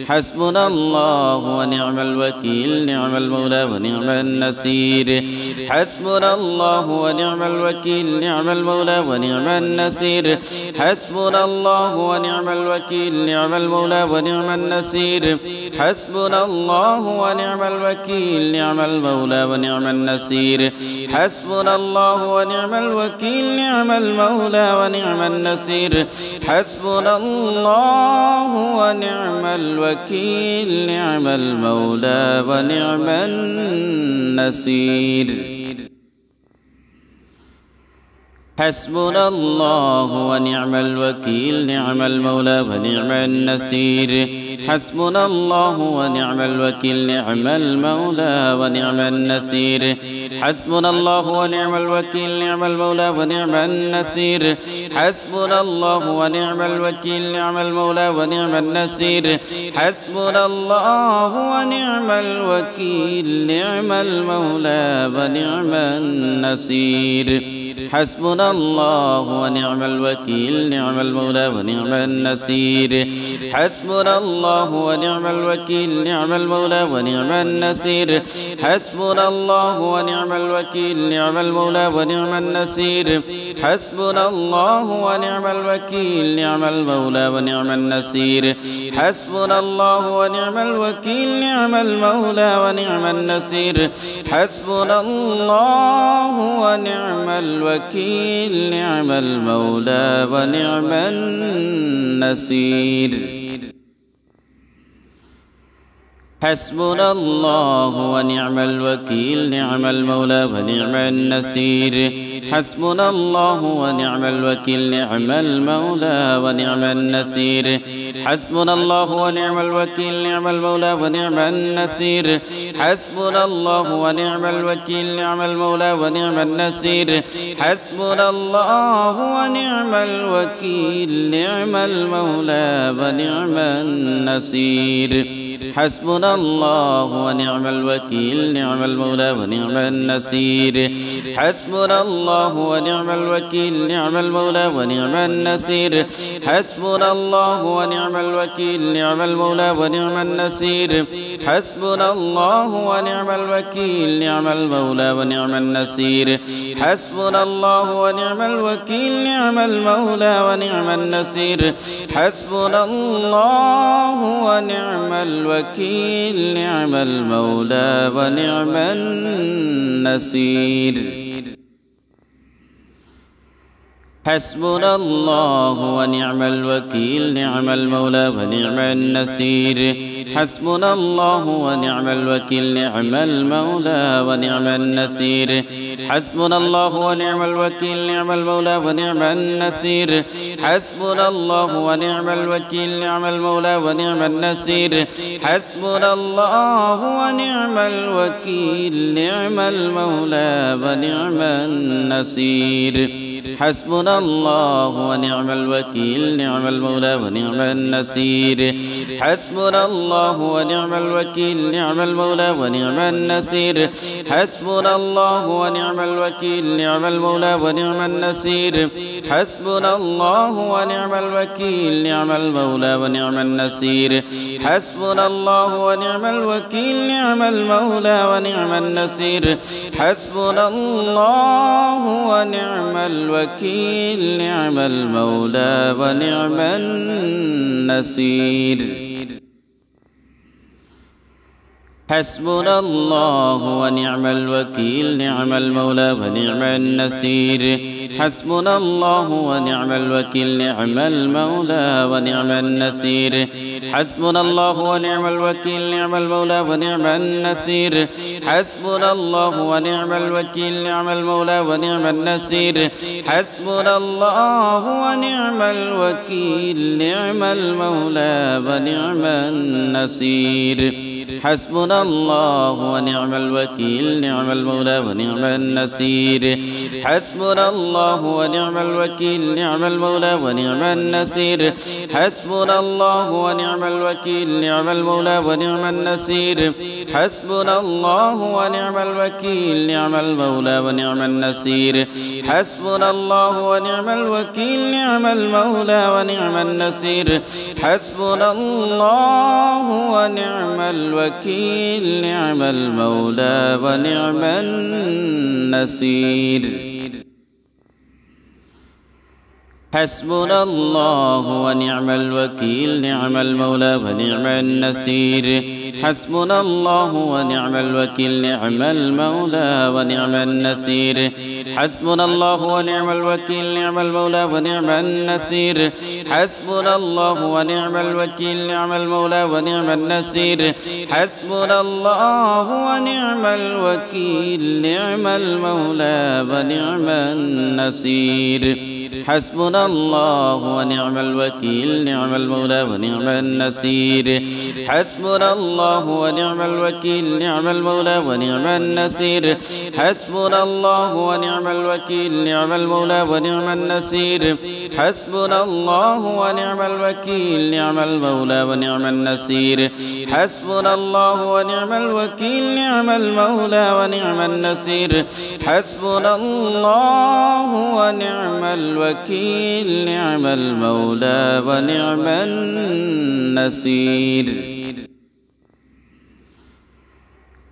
حسبنا الله ونعم الوكيل نعم المولى ونعم النصير حسبنا الله ونعم الوكيل نعم المولى ونعم النصير حسبنا الله ونعم ونعم الوكيل نعم المولى ونعم النصير حسبنا الله ونعم الوكيل نعم المولى ونعم النصير حسبنا الله ونعم الوكيل نعم المولى ونعم النصير حسبنا الله ونعم الوكيل نعم المولى ونعم النصير حسبنا الله ونعم الوكيل نعم المولى ونعم النصير حسبنا الله ونعم الوكيل نعم المولى ونعم النصير حسبنا الله ونعم الوكيل نعم المولى ونعم النصير حسبنا الله ونعم الوكيل نعم المولى ونعم النصير حسبنا الله ونعم الوكيل نعم المولى ونعم النصير حسبنا الله ونعم الوكيل نعم المولى ونعم النصير حسبنا الله ونعم الوكيل نعم المولى ونعم النصير حسبنا الله ونعم الوكيل نعم المولى ونعم النصير حسبنا الله ونعم الوكيل نعم المولى ونعم النصير حسبنا الله ونعم الوكيل نعم المولى ونعم النصير حسبنا الله ونعم الوكيل نعم المولى ونعم النصير حسبنا الله ونعم الوكيل نعم المولى ونعم النصير حسبنا الله ونعم الوكيل نعم المولى ونعم النصير حسبنا الله ونعم الوكيل نعم المولى ونعم النصير حسبنا الله ونعم الوكيل نعم المولى ونعم النصير حسبنا الله ونعم الوكيل نعم المولى ونعم النصير حسبنا الله ونعم الوكيل نعم المولى ونعم النصير حسبنا الله ونعم الوكيل نعم المولى ونعم النصير حسبنا الله ونعم الوكيل نعم المولى ونعم النصير حسبنا الله ونعم الوكيل نعم المولى ونعم النصير حسبنا الله ونعم الوكيل نعم المولى ونعم النصير حسبنا الله ونعم الوكيل نعم المولى ونعم النصير حسبنا الله ونعم الوكيل نعم المولى ونعم النصير حسبنا الله ونعم الوكيل نعم المولى ونعم النصير حسبنا الله ونعم الوكيل نعم المولى ونعم النصير حسبنا الله ونعم الوكيل نعم المولى ونعم النصير حسبنا الله ونعم الوكيل نعم المولى ونعم النصير حسبنا الله ونعم الوكيل نعم المولى ونعم النصير حسبنا الله ونعم الوكيل نعم المولى ونعم النصير حسبنا الله ونعم الوكيل نعم المولى ونعم النصير حسبنا الله ونعم الوكيل نعم المولى ونعم النصير حسبنا الله ونعم الوكيل نعم المولى ونعم النصير حسبنا الله ونعم الوكيل نعم المولى ونعم النصير حسبنا الله ونعم الوكيل نعم المولى ونعم النصير حسبنا الله ونعم الوكيل نعم المولى ونعم النصير حسبنا الله ونعم الوكيل نعم المولى ونعم النصير حسبنا الله ونعم الوكيل نعم المولى ونعم النصير حسبنا الله ونعم الوكيل نعم المولى ونعم النصير حسبنا الله ونعم الوكيل نعم المولى ونعم النصير حسبنا الله ونعم الوكيل نعم المولى ونعم النصير حسبنا الله ونعم الوكيل نعم المولى ونعم النصير حسبنا الله ونعم الوكيل نعم المولى ونعم النصير حسبنا الله ونعم الوكيل نعم المولى ونعم النصير حسبنا الله ونعم الوكيل نعم المولى ونعم النصير حسبنا الله ونعم الوكيل نعم المولى ونعم النصير حسبنا الله ونعم الوكيل نعم المولى ونعم النصير حسبنا الله ونعم الوكيل نعم المولى ونعم النصير حسبنا الله ونعم الوكيل نعم المولى ونعم النصير حسبنا الله ونعم الوكيل نعم المولى ونعم النصير حسبنا الله ونعم الوكيل نعم المولى ونعم النصير حسبنا الله ونعم الوكيل نعم المولى ونعم النصير حسبنا الله ونعم الوكيل نعم المولى ونعم النصير حسبنا الله ونعم الوكيل نعم المولى ونعم النصير حسبنا الله ونعم الوكيل نعم المولى ونعم النصير حسبنا الله ونعم الوكيل نعم المولى ونعم النصير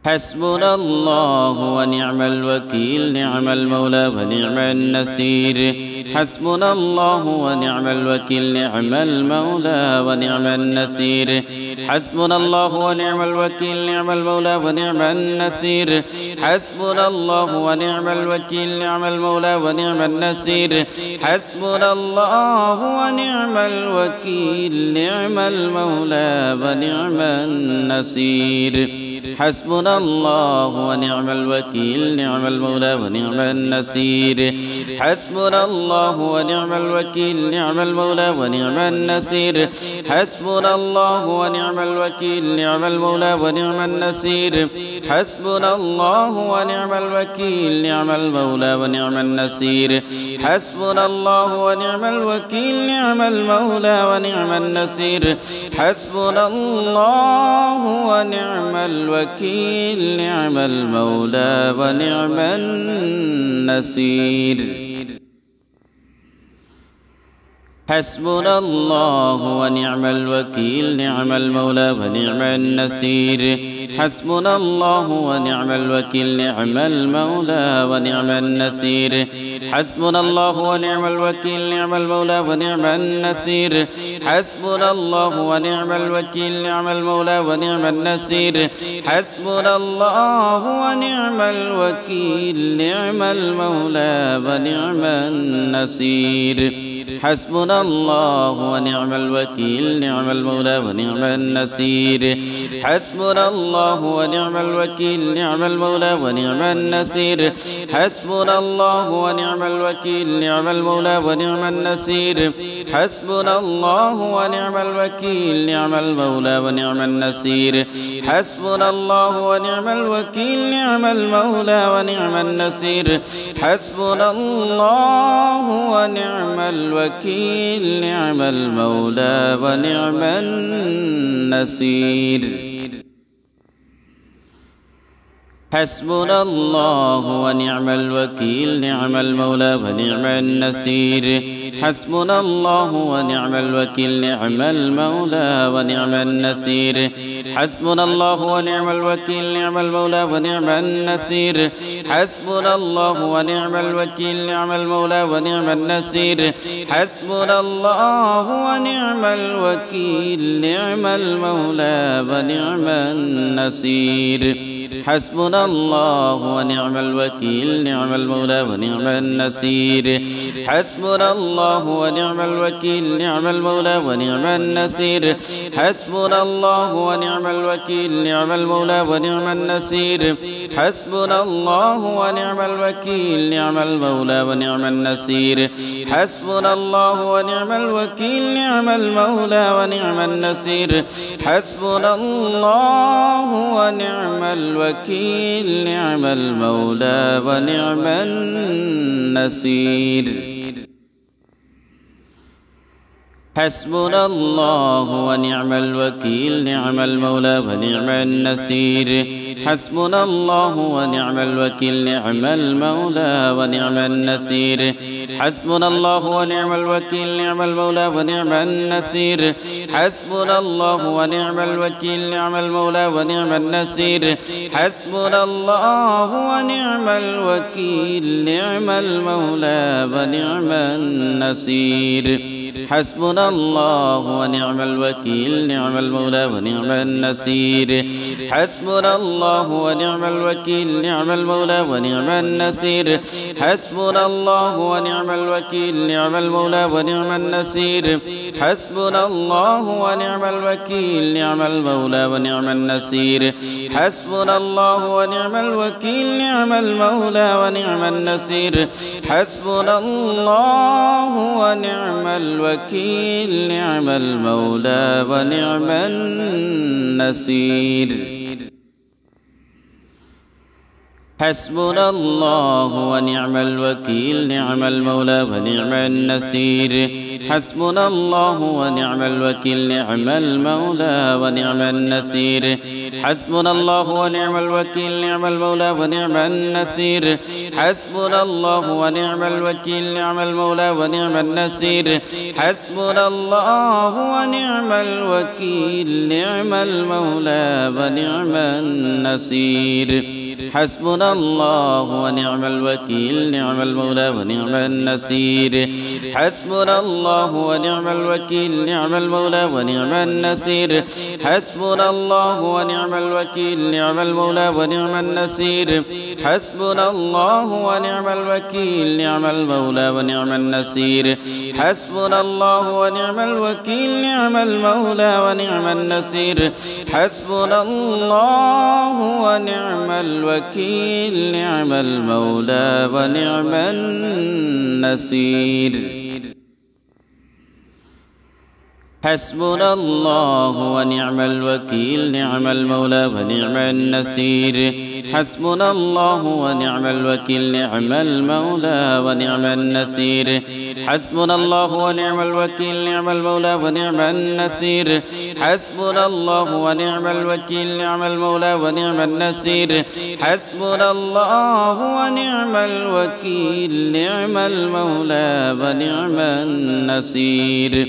حسبنا الله ونعم الوكيل نعم المولى ونعم النصير حسبنا الله ونعم الوكيل نعم المولى ونعم النصير حسبنا الله ونعم الوكيل نعم المولى ونعم النصير حسبنا الله ونعم الوكيل نعم المولى ونعم النصير حسبنا الله ونعم الوكيل نعم المولى ونعم النصير حسبنا الله ونعم الوكيل نعم المولى ونعم النصير حسبنا الله ونعم الوكيل نعم المولى ونعم النصير حسبنا الله ونعم الوكيل نعم المولى ونعم النصير حسبنا الله ونعم الوكيل نعم المولى ونعم النصير حسبنا الله ونعم الوكيل نعم المولى ونعم النصير حسبنا الله ونعم الوكيل نعم المولى ونعم النصير حسبنا الله ونعم الوكيل نعم المولى ونعم النصير حسبنا الله ونعم الوكيل نعم المولى ونعم النصير حسبنا الله ونعم الوكيل نعم المولى ونعم النصير حسبنا الله ونعم الوكيل نعم المولى ونعم النصير حسبنا الله ونعم الوكيل نعم المولى ونعم النصير حسبنا الله ونعم الوكيل نعم المولى ونعم النصير حسبنا الله ونعم الوكيل نعم المولى ونعم النصير حسبنا الله ونعم الوكيل نعم المولى ونعم النصير حسبنا الله ونعم الوكيل نعم المولى ونعم النصير حسبنا الله ونعم الوكيل نعم المولى ونعم النصير حسبنا الله ونعم الوكيل نعم المولى ونعم النصير حسبنا الله ونعم الوكيل نعم المولى ونعم النصير حسبنا الله ونعم الوكيل نعم المولى ونعم النصير حسبنا الله ونعم الوكيل نعم المولى ونعم النصير حسبنا الله ونعم الوكيل نعم المولى ونعم النصير حسبنا الله ونعم الوكيل نعم المولى ونعم النصير حسبنا الله ونعم الوكيل نعم المولى ونعم النصير حسبنا الله ونعم الوكيل نعم المولى ونعم النصير حسبنا الله ونعم الوكيل نعم المولى ونعم النصير حسبنا الله ونعم الوكيل نعم المولى ونعم النصير حسبنا الله ونعم الوكيل نعم المولى ونعم النصير حسبنا الله ونعم الوكيل نعم المولى ونعم النصير حسبنا الله ونعم الوكيل نعم المولى ونعم النصير حسبنا الله ونعم الوكيل نعم المولى ونعم النصير حسبنا الله ونعم الوكيل نعم المولى ونعم النصير حسبنا الله ونعم الوكيل نعم المولى ونعم النصير حسبنا الله ونعم الوكيل نعم المولى ونعم النصير حسبنا الله ونعم الوكيل نعم المولى ونعم النصير حسبنا الله ونعم الوكيل نعم المولى ونعم النصير حسبنا الله ونعم الوكيل نعم المولى ونعم النصير حسبنا الله ونعم الوكيل نعم المولى ونعم النصير حسبنا الله ونعم الوكيل نعم المولى ونعم النصير حسبنا الله ونعم الوكيل نعم المولى ونعم النصير حسبنا الله ونعم الوكيل نعم المولى ونعم النصير حسبنا الله ونعم الوكيل نعم المولى ونعم النصير حسبنا الله ونعم الوكيل نعم المولى ونعم النصير حسبنا الله ونعم الوكيل نعم المولى ونعم النصير حسبنا الله ونعم الوكيل نعم المولى ونعم النصير حسبنا الله ونعم الوكيل نعم المولى ونعم النصير حسبنا الله ونعم الوكيل نعم المولى ونعم النصير حسبنا الله ونعم الوكيل نعم المولى ونعم النصير حسبنا الله ونعم الوكيل نعم المولى ونعم النصير حسبنا الله ونعم الوكيل نعم المولى ونعم النصير حسبنا الله ونعم الوكيل نعم المولى ونعم النصير حسبنا الله ونعم الوكيل نعم المولى ونعم النصير حسبنا الله ونعم الوكيل نعم المولى ونعم النصير حسبنا الله ونعم الوكيل نعم المولى ونعم النصير حسبنا الله ونعم الوكيل نعم المولى ونعم النصير حسبنا الله ونعم الوكيل نعم المولى ونعم النصير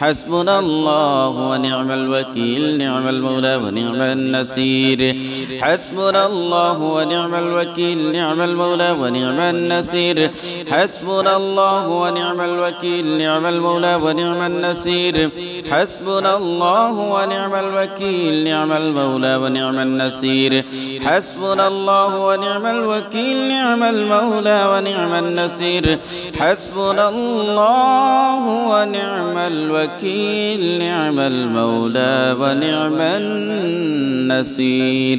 حسبنا الله ونعم الوكيل نعم المولى ونعم النصير حسبنا الله ونعم الوكيل نعم المولى ونعم النصير حسبنا الله ونعم الوكيل نعم المولى ونعم النصير حسبنا الله ونعم الوكيل نعم المولى ونعم النصير حسبنا الله ونعم الوكيل نعم المولى ونعم النصير حسبنا الله ونعم الوكيل نعم المولى ونعم النصير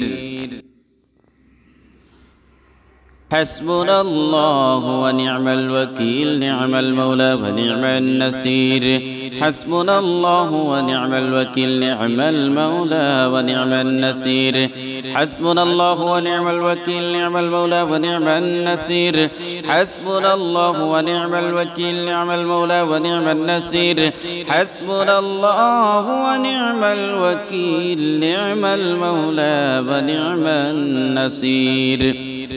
حسبنا الله ونعم الوكيل نعم المولى ونعم النصير حسبنا الله ونعم الوكيل نعم المولى ونعم النصير حسبنا الله ونعم الوكيل نعم المولى ونعم النصير حسبنا الله ونعم الوكيل نعم المولى ونعم النصير حسبنا الله ونعم الوكيل نعم المولى ونعم النصير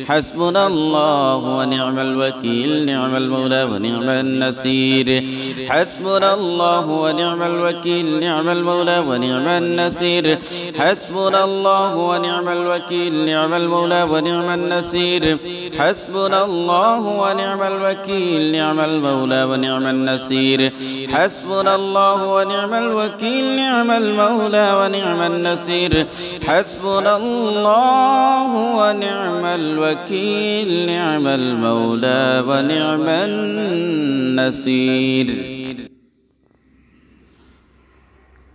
حسبنا الله ونعم الوكيل نعم المولى ونعم النصير حسبنا الله ونعم الوكيل نعم المولى ونعم النصير حسبنا الله ونعم الوكيل نعم المولى ونعم النصير حسبنا الله ونعم الوكيل نعم المولى ونعم النصير حسبنا الله ونعم الوكيل نعم المولى ونعم النصير حسبنا الله ونعم الوكيل نعم المولى ونعم النصير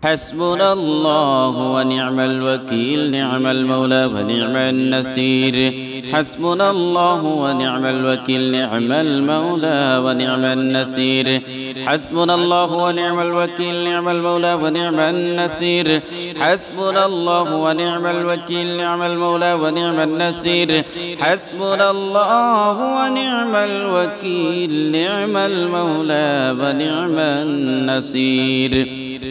حسبنا الله ونعم الوكيل نعم المولى ونعم النصير حسبنا الله ونعم الوكيل نعم المولى ونعم النصير حسبنا الله ونعم الوكيل نعم المولى ونعم النصير حسبنا الله ونعم الوكيل نعم المولى ونعم النصير حسبنا الله ونعم الوكيل نعم المولى ونعم النصير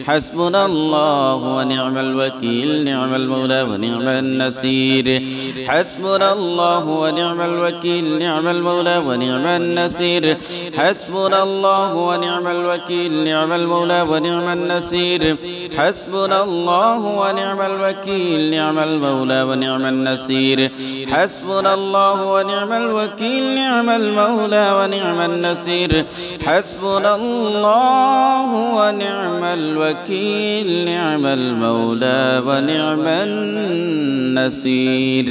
حسبنا الله ونعم الوكيل نعم المولى ونعم النصير حسبنا الله ونعم الوكيل نعم المولى ونعم النصير حسبنا الله ونعم الوكيل نعم المولى ونعم النصير حسبنا الله ونعم الوكيل نعم المولى ونعم النصير حسبنا الله ونعم الوكيل نعم المولى ونعم النصير حسبنا الله ونعم الوكيل نعم المولى ونعم النصير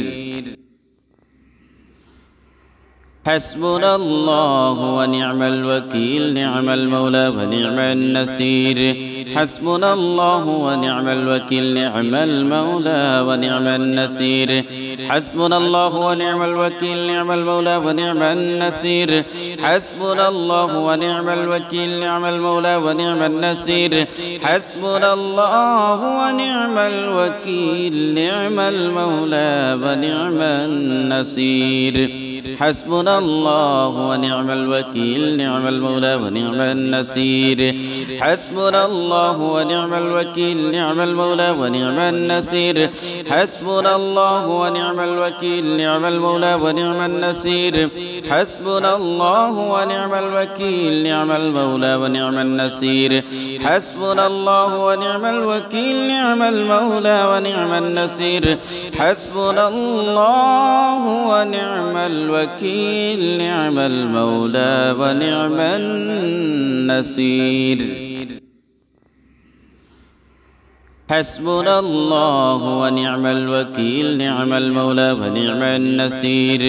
حسبنا الله ونعم الوكيل نعم المولى ونعم النصير حسبنا الله ونعم الوكيل نعم المولى ونعم النصير حسبنا الله ونعم الوكيل نعم المولى ونعم النصير حسبنا الله ونعم الوكيل نعم المولى ونعم النصير حسبنا الله ونعم الوكيل نعم المولى ونعم النصير حسبنا الله ونعم الوكيل نعم المولى ونعم النصير حسبنا الله ونعم الوكيل نعم المولى ونعم النصير حسبنا الله ونعم الوكيل نعم المولى ونعم النصير حسبنا الله ونعم الوكيل نعم المولى ونعم النصير حسبنا الله ونعم الوكيل نعم المولى ونعم النصير حسبنا الله ونعم الوكيل نعم المولى ونعم النصير حسبنا الله ونعم الوكيل نعم المولى ونعم النصير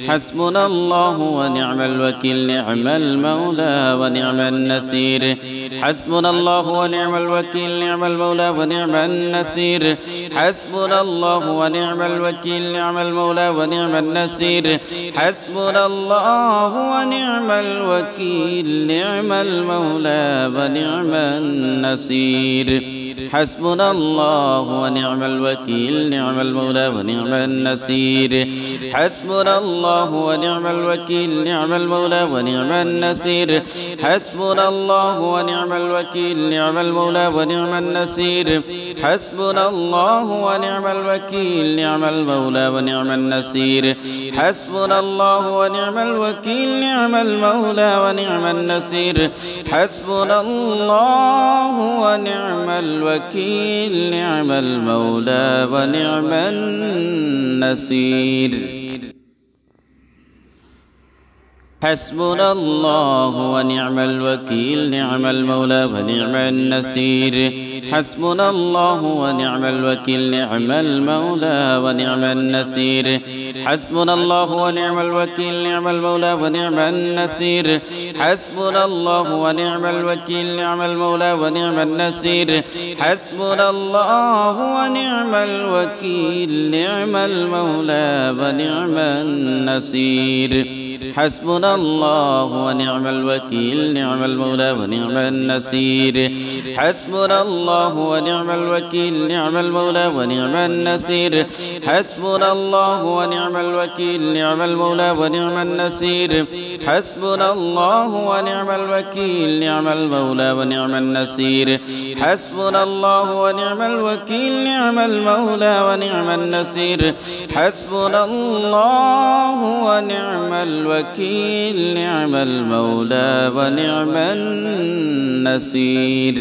حسبنا الله ونعم الوكيل نعم المولى ونعم النصير حسبنا الله ونعم الوكيل نعم المولى ونعم النصير حسبنا الله ونعم الوكيل نعم المولى ونعم النصير حسبنا الله ونعم الوكيل نعم المولى ونعم النصير حسبنا الله ونعم الوكيل نعم المولى ونعم النصير حسبنا الله ونعم الوكيل نعم المولى ونعم النصير حسبنا الله ونعم الوكيل نعم المولى ونعم النصير حسبنا الله ونعم الوكيل نعم المولى ونعم النصير حسبنا الله ونعم الوكيل نعم المولى ونعم النصير حسبنا الله ونعم الوكيل نعم المولى ونعم النصير حسبنا الله ونعم الوكيل نعم المولى ونعم النصير حسبنا الله ونعم الوكيل نعم المولى ونعم النصير حسبنا الله ونعم الوكيل نعم المولى ونعم النصير حسبنا الله ونعم الوكيل نعم المولى ونعم النصير حسبنا الله ونعم الوكيل نعم المولى ونعم النصير حسبنا الله ونعم الوكيل نعم المولى ونعم النصير حسبنا الله ونعم الوكيل نعم المولى ونعم النصير حسبنا الله ونعم الوكيل نعم المولى ونعم النصير حسبنا الله ونعم الوكيل نعم المولى ونعم النصير حسبنا الله ونعم الوكيل نعم المولى ونعم النصير حسبنا الله ونعم الوكيل نعم المولى ونعم النصير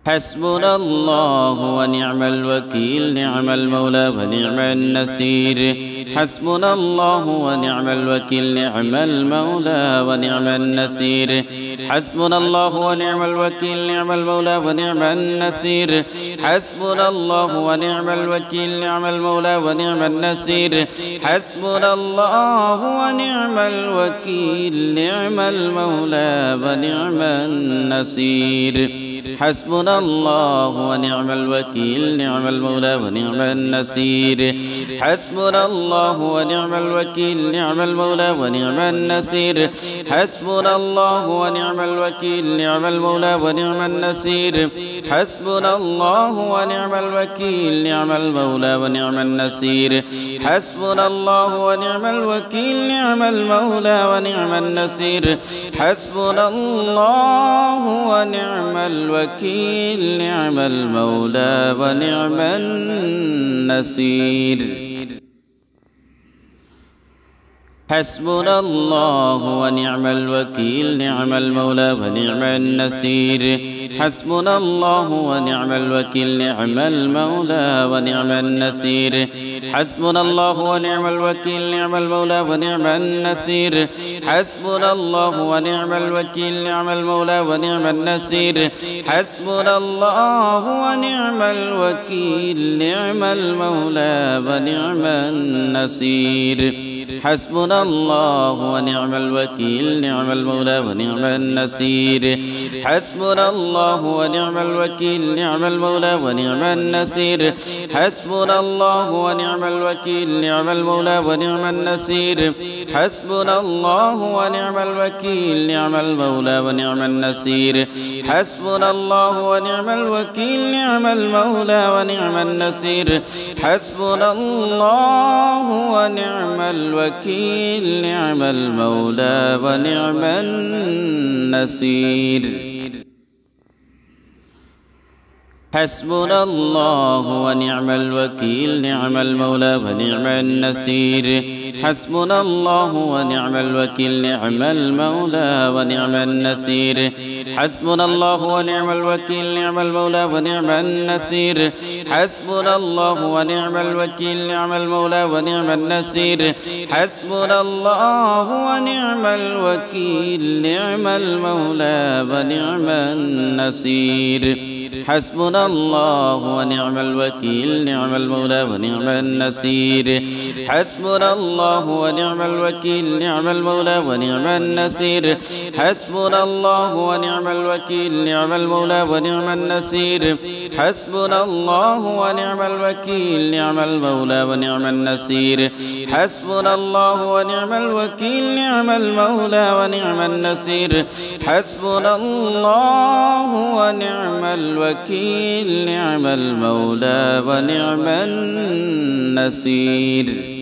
حسبنا الله ونعم الوكيل نعم المولى ونعم النصير حسبنا الله ونعم الوكيل نعم المولى ونعم النصير حسبنا الله ونعم الوكيل نعم المولى ونعم النصير حسبنا الله ونعم الوكيل نعم المولى ونعم النصير حسبنا الله ونعم الوكيل نعم المولى ونعم النصير حسبنا الله ونعم الوكيل نعم المولى ونعم النصير حسبنا الله ونعم الوكيل نعم المولى ونعم النصير حسبنا الله ونعم الوكيل نعم المولى ونعم النصير حسبنا الله ونعم الوكيل نعم المولى ونعم النصير حسبنا الله ونعم الوكيل نعم المولى ونعم النصير حسبنا الله ونعم الوكيل نعم المولى ونعم النصير حسبنا الله ونعم الوكيل نعم المولى ونعم النصير حسبنا الله ونعم الوكيل نعم المولى ونعم النصير حسبنا الله ونعم الوكيل نعم المولى ونعم النصير حسبنا الله ونعم الوكيل نعم المولى ونعم النصير حسبنا الله ونعم الوكيل نعم المولى ونعم النصير حسبنا الله ونعم الوكيل نعم المولى ونعم النصير حسبنا الله ونعم الوكيل نعم المولى ونعم النصير حسبنا الله ونعم الوكيل نعم المولى ونعم النصير حسبنا الله ونعم الوكيل نعم المولى ونعم النصير حسبنا الله ونعم الوكيل نعم المولى ونعم النصير حسبنا الله ونعم الوكيل نعم المولى ونعم النصير حسبنا الله ونعم الوكيل نعم المولى ونعم النصير حسبنا الله ونعم الوكيل نعم المولى ونعم النصير حسبنا الله ونعم الوكيل نعم المولى ونعم النصير حسبنا الله ونعم الوكيل نعم المولى ونعم النصير حسبنا الله ونعم الوكيل نعم المولى ونعم النصير حسبنا الله ونعم الوكيل نعم المولى ونعم النصير حسبنا الله ونعم الوكيل نعم المولى ونعم النصير حسبنا الله ونعم الوكيل نعم المولى ونعم النصير حسبنا الله ونعم الوكيل نعم المولى ونعم النصير حسبنا الله ونعم الوكيل نعم المولى ونعم النصير حسبنا الله ونعم الوكيل نعم المولى ونعم النصير